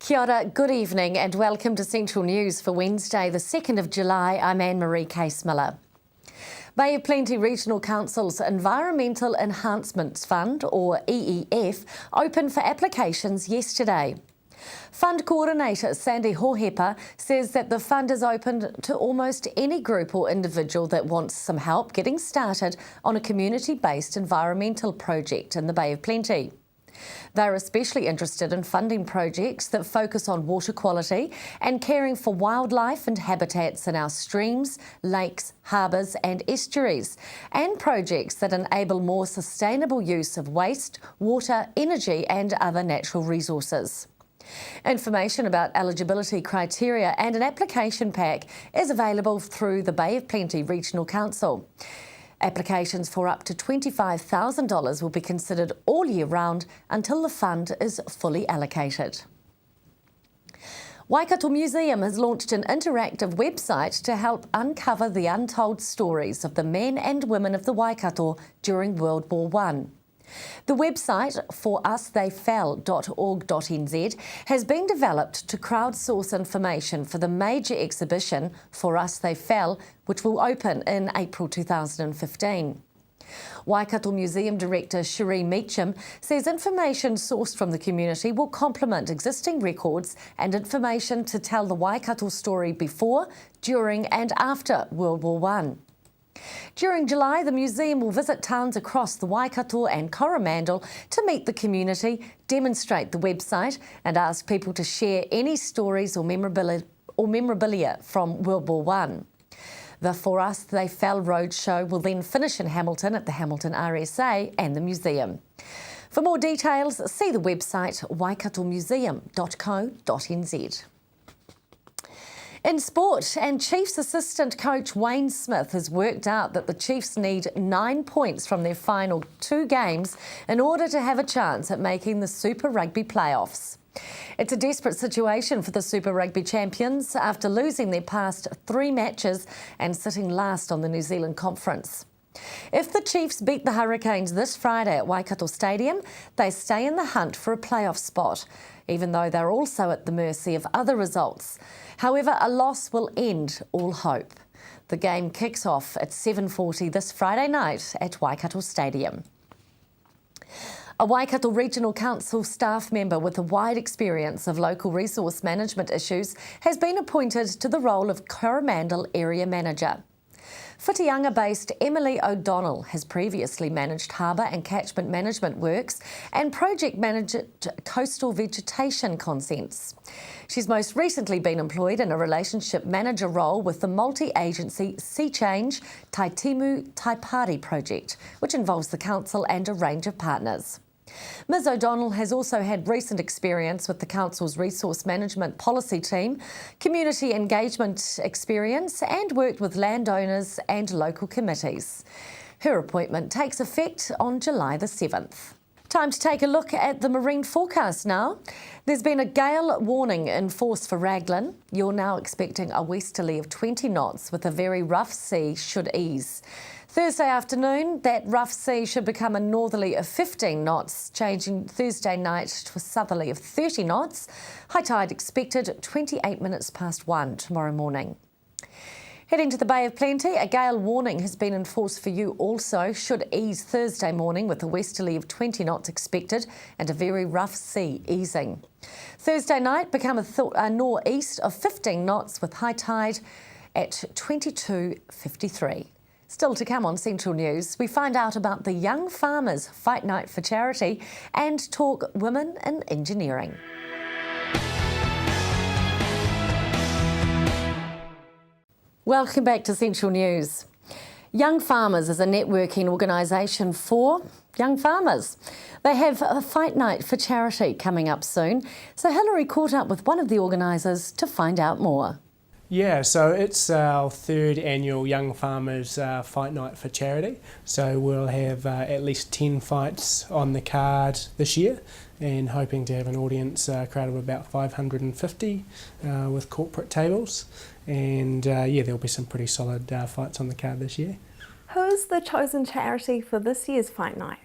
Kia ora, good evening and welcome to Central News for Wednesday the 2nd of July. I'm Anne-Marie Case-Miller. Bay of Plenty Regional Council's Environmental Enhancements Fund, or EEF, opened for applications yesterday. Fund Coordinator Sandy Hohepa says that the fund is open to almost any group or individual that wants some help getting started on a community-based environmental project in the Bay of Plenty. They're especially interested in funding projects that focus on water quality and caring for wildlife and habitats in our streams, lakes, harbours and estuaries, and projects that enable more sustainable use of waste, water, energy and other natural resources. Information about eligibility criteria and an application pack is available through the Bay of Plenty Regional Council. Applications for up to $25,000 will be considered all year round until the fund is fully allocated. Waikato Museum has launched an interactive website to help uncover the untold stories of the men and women of the Waikato during World War I. The website, forustheyfell.org.nz, has been developed to crowdsource information for the major exhibition For Us They Fell, which will open in April 2015. Waikato Museum Director Cherie Meacham says information sourced from the community will complement existing records and information to tell the Waikato story before, during and after World War I. During July, the museum will visit towns across the Waikato and Coromandel to meet the community, demonstrate the website and ask people to share any stories or memorabilia from World War I. The For Us They Fell Roadshow will then finish in Hamilton at the Hamilton RSA and the museum. For more details, see the website waikatomuseum.co.nz. In sport, and Chiefs assistant coach Wayne Smith has worked out that the Chiefs need 9 points from their final 2 games in order to have a chance at making the Super Rugby playoffs. It's a desperate situation for the Super Rugby champions after losing their past 3 matches and sitting last on the New Zealand Conference. If the Chiefs beat the Hurricanes this Friday at Waikato Stadium, they stay in the hunt for a playoff spot, even though they're also at the mercy of other results. However, a loss will end all hope. The game kicks off at 7:40 this Friday night at Waikato Stadium. A Waikato Regional Council staff member with a wide experience of local resource management issues has been appointed to the role of Coromandel Area Manager. Whitianga-based Emily O'Donnell has previously managed harbour and catchment management works and project managed coastal vegetation consents. She's most recently been employed in a relationship manager role with the multi-agency Sea Change Taitimu Taipari project, which involves the council and a range of partners. Ms O'Donnell has also had recent experience with the Council's Resource Management Policy Team, community engagement experience and worked with landowners and local committees. Her appointment takes effect on July the 7th. Time to take a look at the marine forecast now. There's been a gale warning in force for Raglan. You're now expecting a westerly of 20 knots with a very rough sea should ease. Thursday afternoon, that rough sea should become a northerly of 15 knots, changing Thursday night to a southerly of 30 knots. High tide expected at 28 minutes past 1 tomorrow morning. Heading to the Bay of Plenty, a gale warning has been in force for you also. Should ease Thursday morning with a westerly of 20 knots expected and a very rough sea easing. Thursday night become a northeast of 15 knots with high tide at 22:53. Still to come on Central News, we find out about the Young Farmers Fight Night for Charity and talk women in engineering. Welcome back to Central News. Young Farmers is a networking organisation for young farmers. They have a Fight Night for Charity coming up soon, so Hilary caught up with one of the organisers to find out more. Yeah, so it's our 3rd annual Young Farmers Fight Night for Charity. So we'll have at least 10 fights on the card this year and hoping to have an audience crowd of about 550 with corporate tables. And yeah, there'll be some pretty solid fights on the card this year. Who is the chosen charity for this year's Fight Night?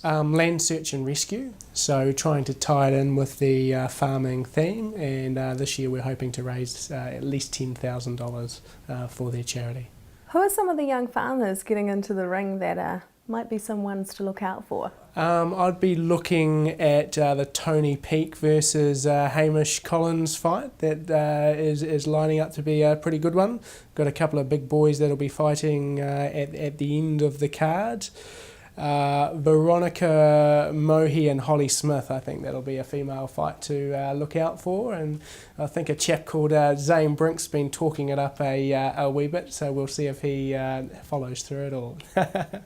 Land search and rescue, so trying to tie it in with the farming theme, and this year we're hoping to raise at least $10,000 for their charity. Who are some of the young farmers getting into the ring that might be some ones to look out for? I'd be looking at the Tony Peake versus Hamish Collins fight. That is lining up to be a pretty good one. Got a couple of big boys that'll be fighting at the end of the card. Veronica Mohi and Holly Smith, I think that'll be a female fight to look out for, and I think a chap called Zane Brink's been talking it up a wee bit, so we'll see if he follows through it all.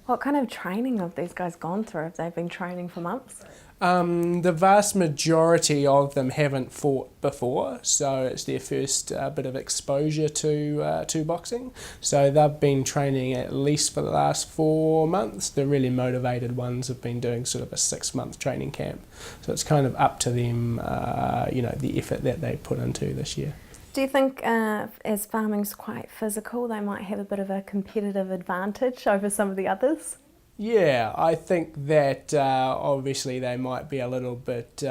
What kind of training have these guys gone through? Have they been training for months? The vast majority of them haven't fought before, so it's their first bit of exposure to boxing. So they've been training at least for the last 4 months. The really motivated ones have been doing sort of a 6-month training camp. So it's kind of up to them, the effort that they put into this year. Do you think as farming's quite physical, they might have a bit of a competitive advantage over some of the others? Yeah, I think that obviously they might be a little bit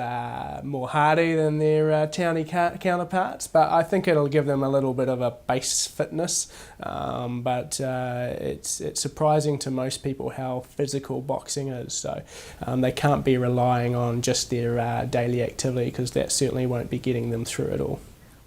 more hardy than their towny counterparts, but I think it'll give them a little bit of a base fitness. But it's surprising to most people how physical boxing is, so they can't be relying on just their daily activity, because that certainly won't be getting them through it all.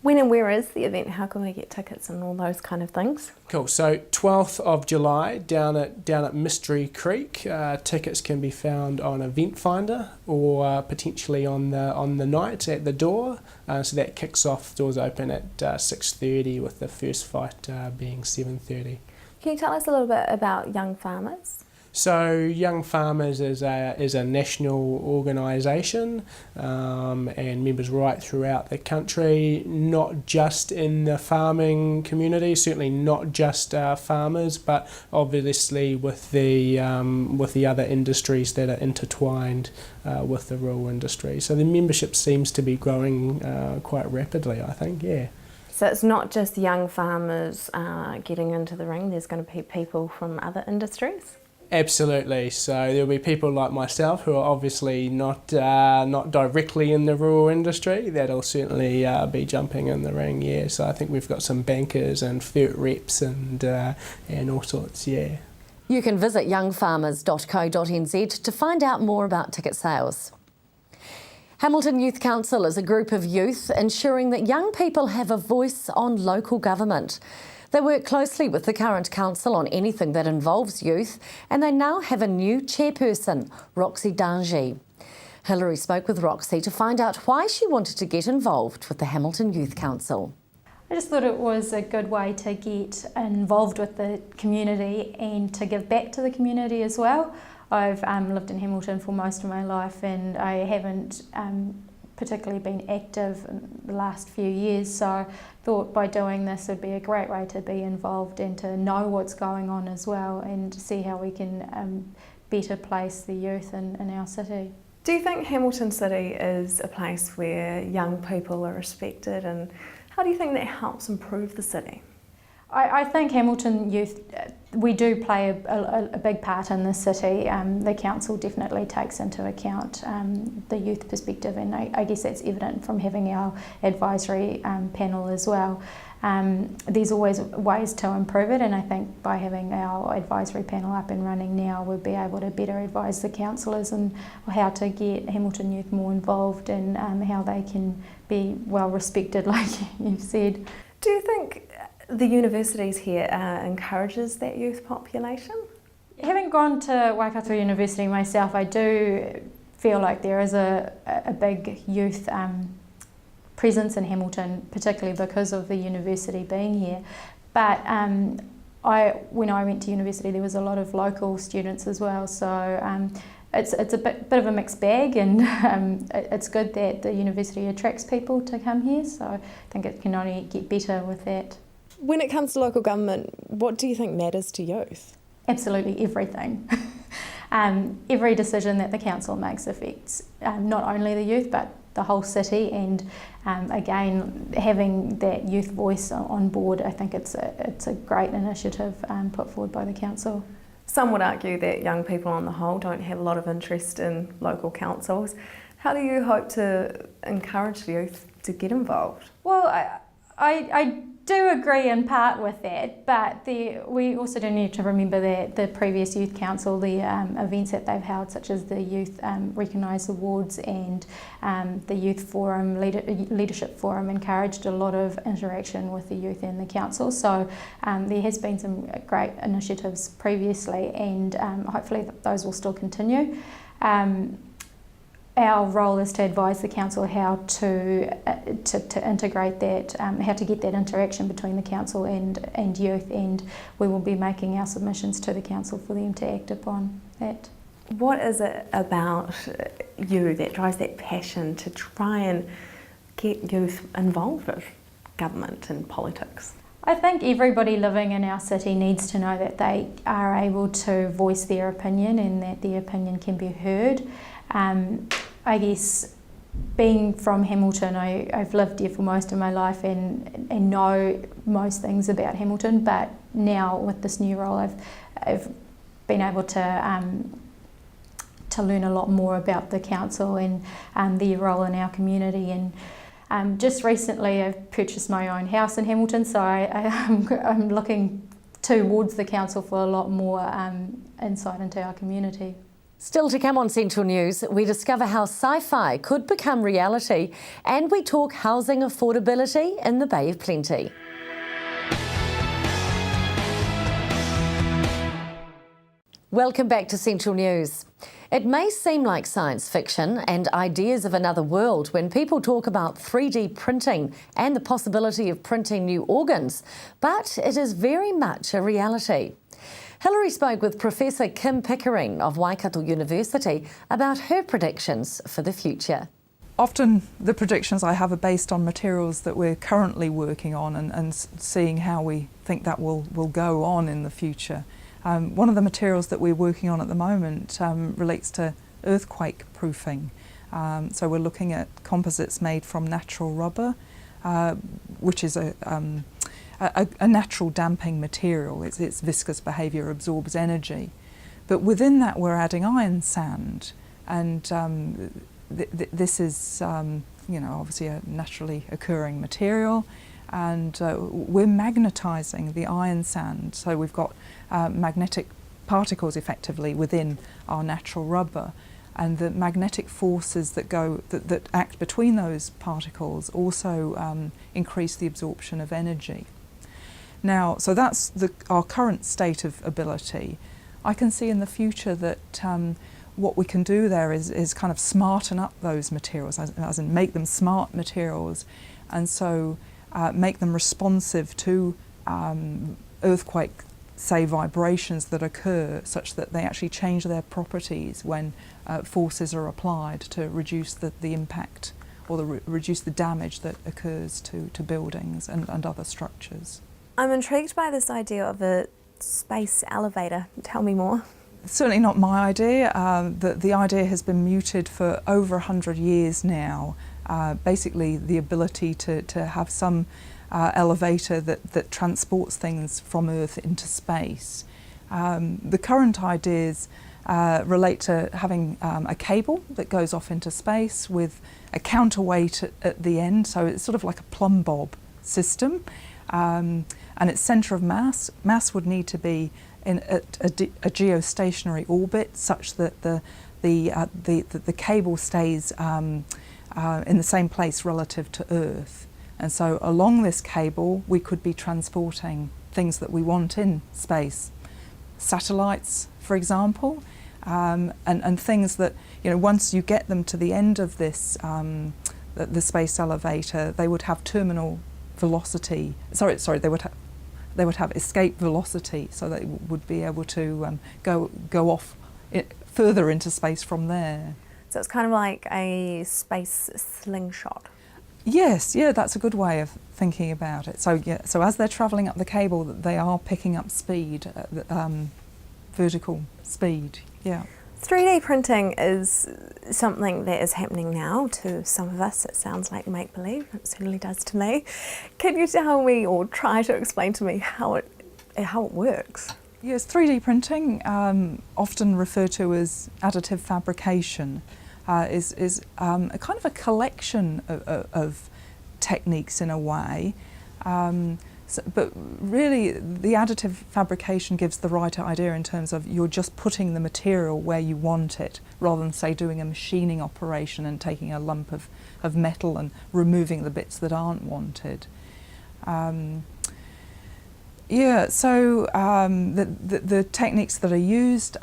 When and where is the event? How can we get tickets and all those kind of things? Cool. So 12th of July down at Mystery Creek. Tickets can be found on Event Finder or potentially on the night at the door. So that kicks off. Doors open at 6:30 with the first fight being 7:30. Can you tell us a little bit about Young Farmers? So Young Farmers is a national organisation and members right throughout the country, not just in the farming community, certainly not just farmers, but obviously with the other industries that are intertwined with the rural industry. So the membership seems to be growing quite rapidly, I think, yeah. So it's not just young farmers getting into the ring, there's going to be people from other industries? Absolutely. So there'll be people like myself who are obviously not directly in the rural industry. That'll certainly be jumping in the ring. Yeah. So I think we've got some bankers and FERT reps and all sorts. Yeah. You can visit youngfarmers.co.nz to find out more about ticket sales. Hamilton Youth Council is a group of youth ensuring that young people have a voice on local government. They work closely with the current council on anything that involves youth, and they now have a new chairperson, Roxy Danji. Hilary spoke with Roxy to find out why she wanted to get involved with the Hamilton Youth Council. I just thought it was a good way to get involved with the community and to give back to the community as well. I've lived in Hamilton for most of my life, and I haven't particularly been active in the last few years, so I thought by doing this would be a great way to be involved and to know what's going on as well, and to see how we can better place the youth in our city. Do you think Hamilton City is a place where young people are respected, and how do you think that helps improve the city? I think Hamilton Youth, we do play a big part in the city. The council definitely takes into account the youth perspective, and I guess that's evident from having our advisory panel as well. There's always ways to improve it, and I think by having our advisory panel up and running now, we'll be able to better advise the councillors on how to get Hamilton Youth more involved and how they can be well respected, like you've said. Do you think the universities here encourages that youth population? Having gone to Waikato University myself, I do feel like there is a big youth presence in Hamilton, particularly because of the university being here. But when I went to university, there was a lot of local students as well, so it's a bit of a mixed bag, and it's good that the university attracts people to come here, so I think it can only get better with that. When it comes to local government, what do you think matters to youth? Absolutely everything. Every decision that the council makes affects not only the youth but the whole city, and again, having that youth voice on board, I think it's a great initiative put forward by the council. Some would argue that young people on the whole don't have a lot of interest in local councils. How do you hope to encourage youth to get involved? Well, I do agree in part with that, but we also do need to remember that the previous Youth Council, the events that they've held, such as the Youth Recognise Awards and the Youth Forum, Leadership Forum, encouraged a lot of interaction with the youth and the council. So there has been some great initiatives previously, and hopefully those will still continue. Our role is to advise the council how to integrate that, how to get that interaction between the council and youth, and we will be making our submissions to the council for them to act upon that. What is it about you that drives that passion to try and get youth involved with government and politics? I think everybody living in our city needs to know that they are able to voice their opinion and that their opinion can be heard. I guess being from Hamilton, I've lived here for most of my life and know most things about Hamilton, but now with this new role I've been able to learn a lot more about the council and their role in our community. And just recently I've purchased my own house in Hamilton, so I'm looking towards the council for a lot more insight into our community. Still to come on Central News, we discover how sci-fi could become reality, and we talk housing affordability in the Bay of Plenty. Welcome back to Central News. It may seem like science fiction and ideas of another world when people talk about 3D printing and the possibility of printing new organs, but it is very much a reality. Hilary spoke with Professor Kim Pickering of Waikato University about her predictions for the future. Often the predictions I have are based on materials that we're currently working on and seeing how we think that will go on in the future. One of the materials that we're working on at the moment relates to earthquake proofing. So we're looking at composites made from natural rubber, which is a natural damping material. Its viscous behaviour absorbs energy. But within that we're adding iron sand, and this is obviously a naturally occurring material, and we're magnetising the iron sand. So we've got magnetic particles effectively within our natural rubber, and the magnetic forces that act between those particles also increase the absorption of energy. Now, so that's our current state of ability. I can see in the future that what we can do there is kind of smarten up those materials, as in make them smart materials, and so make them responsive to earthquake, say, vibrations that occur, such that they actually change their properties when forces are applied to reduce the impact or reduce the damage that occurs to buildings and other structures. I'm intrigued by this idea of a space elevator. Tell me more. It's certainly not my idea. The idea has been mooted for over 100 years now. Basically the ability to have some elevator that transports things from Earth into space. The current ideas relate to having a cable that goes off into space with a counterweight at the end, so it's sort of like a plumb bob system. And its centre of mass would need to be in a geostationary orbit, such that the cable stays in the same place relative to Earth. And so along this cable we could be transporting things that we want in space, satellites for example, and things that, once you get them to the end of this the space elevator, they would have terminal velocity. They would have escape velocity, so they would be able to go off further into space from there. So it's kind of like a space slingshot. Yes, yeah, that's a good way of thinking about it. So as they're travelling up the cable, they are picking up speed, vertical speed. Yeah. 3D printing is something that is happening now. To some of us it sounds like make-believe, it certainly does to me. Can you tell me or try to explain to me how it works? Yes, 3D printing, often referred to as additive fabrication, is a kind of a collection of techniques in a way. But really, the additive fabrication gives the right idea in terms of you're just putting the material where you want it, rather than, say, doing a machining operation and taking a lump of metal and removing the bits that aren't wanted. Yeah, so the techniques that are used,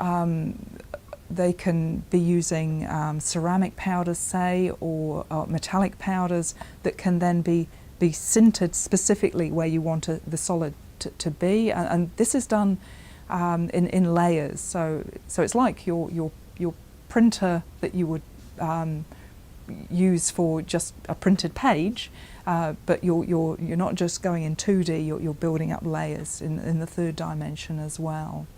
they can be using ceramic powders, say, or metallic powders that can then be sintered specifically where you want the solid to be, and this is done in layers. So it's like your printer that you would use for just a printed page. But you're not just going in 2D, you're building up layers in the third dimension as well.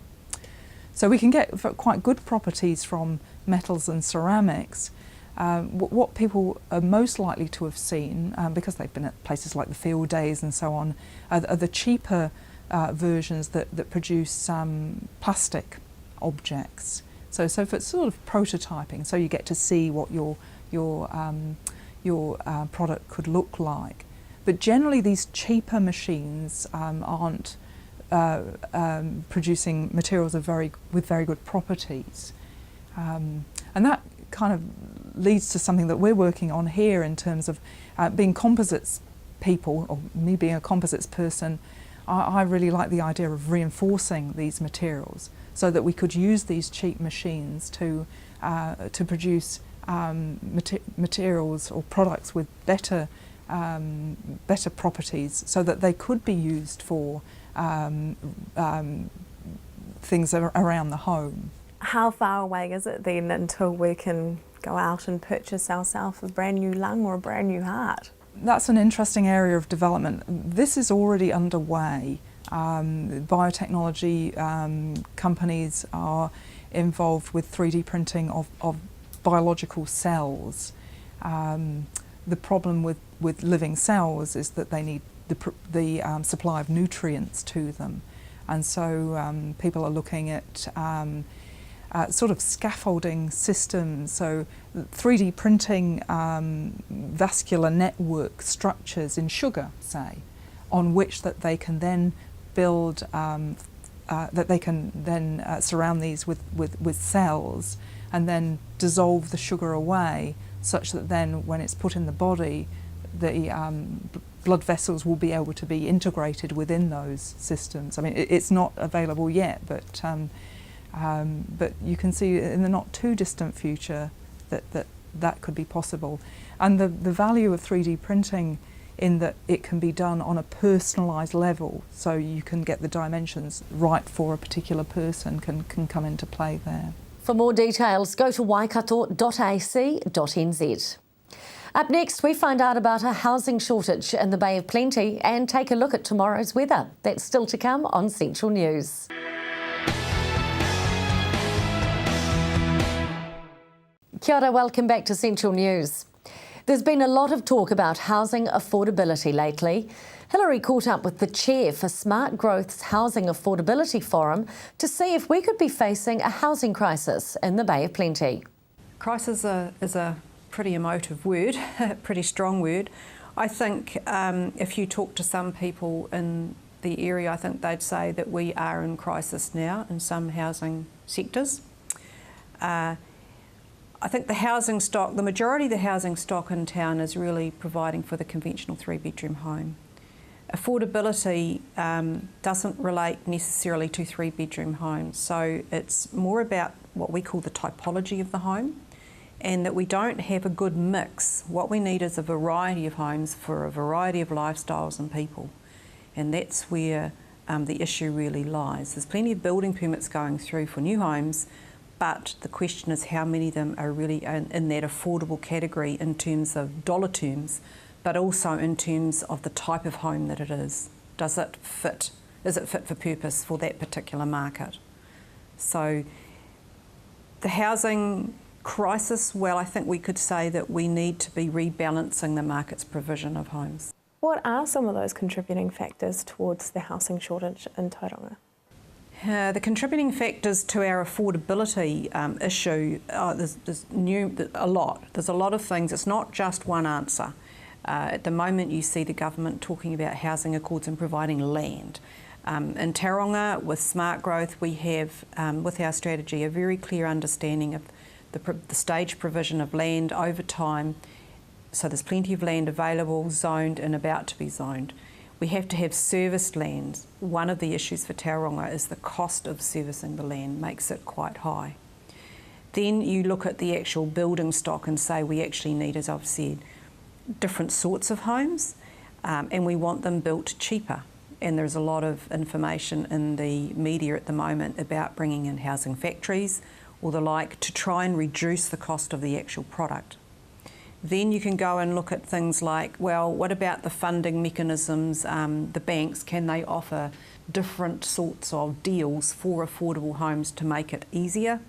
So we can get quite good properties from metals and ceramics. What people are most likely to have seen, because they've been at places like the field days and so on, are the cheaper versions that produce plastic objects. So for sort of prototyping, so you get to see what your product could look like. But generally these cheaper machines aren't producing materials with very good properties. And that kind of leads to something that we're working on here in terms of being composites people, or me being a composites person. I really like the idea of reinforcing these materials so that we could use these cheap machines to produce materials or products with better properties, so that they could be used for things around the home. How far away is it then until we can go out and purchase ourselves a brand new lung or a brand new heart? That's an interesting area of development. This is already underway. Biotechnology companies are involved with 3D printing of biological cells. The problem with living cells is that they need the supply of nutrients to them, and so people are looking at sort of scaffolding systems, so 3D printing vascular network structures in sugar, say, on which that they can then build, that they can then surround these with cells and then dissolve the sugar away, such that then when it's put in the body, the blood vessels will be able to be integrated within those systems. I mean, it's not available yet, but you can see in the not too distant future that could be possible. And the value of 3D printing in that it can be done on a personalised level, so you can get the dimensions right for a particular person can come into play there. For more details, go to waikato.ac.nz. Up next, we find out about a housing shortage in the Bay of Plenty and take a look at tomorrow's weather. That's still to come on Central News. Kia ora, welcome back to Central News. There's been a lot of talk about housing affordability lately. Hillary caught up with the chair for Smart Growth's Housing Affordability Forum to see if we could be facing a housing crisis in the Bay of Plenty. Crisis is a pretty emotive word, pretty strong word. I think if you talk to some people in the area, I think they'd say that we are in crisis now in some housing sectors. I think the housing stock, the majority of the housing stock in town is really providing for the conventional 3-bedroom home. Affordability doesn't relate necessarily to 3-bedroom homes, so it's more about what we call the typology of the home, and that we don't have a good mix. What we need is a variety of homes for a variety of lifestyles and people, and that's where the issue really lies. There's plenty of building permits going through for new homes, but the question is how many of them are really in that affordable category in terms of dollar terms, but also in terms of the type of home that it is. Does it fit? Is it fit for purpose for that particular market? So the housing crisis, well, I think we could say that we need to be rebalancing the market's provision of homes. What are some of those contributing factors towards the housing shortage in Tauranga? The contributing factors to our affordability issue, there's a lot. There's a lot of things. It's not just one answer. At the moment, you see the government talking about housing accords and providing land. In Tauranga, with smart growth, we have, with our strategy, a very clear understanding of the staged provision of land over time. So there's plenty of land available, zoned and about to be zoned. We have to have serviced land. One of the issues for Tauranga is the cost of servicing the land makes it quite high. Then you look at the actual building stock and say we actually need, as I've said, different sorts of homes, and we want them built cheaper. And there's a lot of information in the media at the moment about bringing in housing factories or the like to try and reduce the cost of the actual product. Then you can go and look at things like, well, what about the funding mechanisms? The banks, can they offer different sorts of deals for affordable homes to make it easier?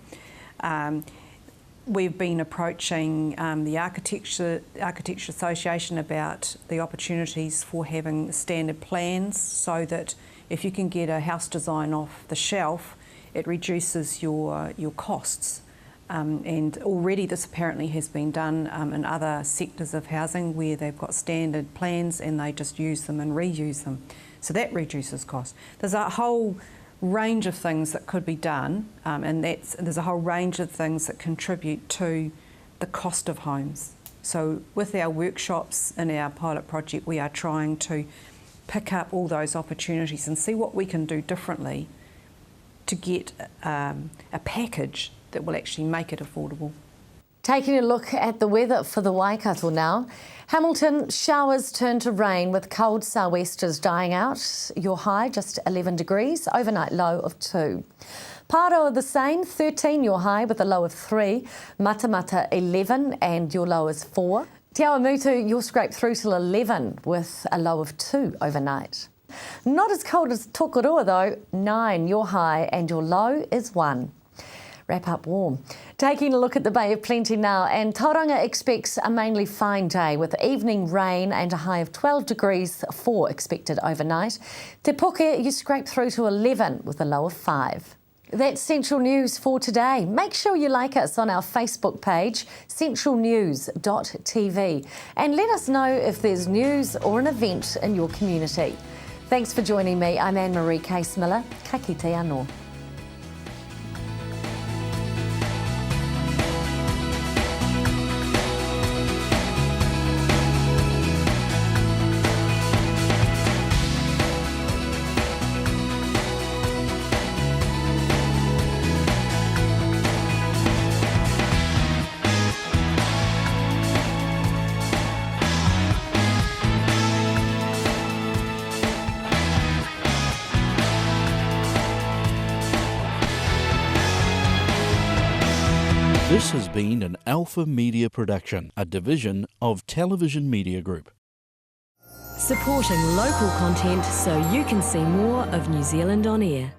We've been approaching the Architecture Association about the opportunities for having standard plans so that if you can get a house design off the shelf, it reduces your costs. And already this apparently has been done in other sectors of housing where they've got standard plans and they just use them and reuse them. So that reduces cost. There's a whole range of things that could be done, and there's a whole range of things that contribute to the cost of homes. So with our workshops in our pilot project, we are trying to pick up all those opportunities and see what we can do differently to get a package that will actually make it affordable. Taking a look at the weather for the Waikato now. Hamilton, showers turn to rain with cold sou'westers dying out. Your high just 11 degrees, overnight low of 2. Paroa the same, 13 your high with a low of 3. Matamata 11 and your low is 4. Te Awamutu, you'll scrape through till 11 with a low of 2 overnight. Not as cold as Tokoroa though, 9 your high and your low is 1. Wrap up warm. Taking a look at the Bay of Plenty now, and Tauranga expects a mainly fine day with evening rain and a high of 12 degrees, 4 expected overnight. Te Puke, you scrape through to 11 with a low of 5. That's Central News for today. Make sure you like us on our Facebook page, centralnews.tv, and let us know if there's news or an event in your community. Thanks for joining me. I'm Anne-Marie Case-Miller. Ka kite anō. This has been an Alpha Media production, a division of Television Media Group. Supporting local content so you can see more of New Zealand on air.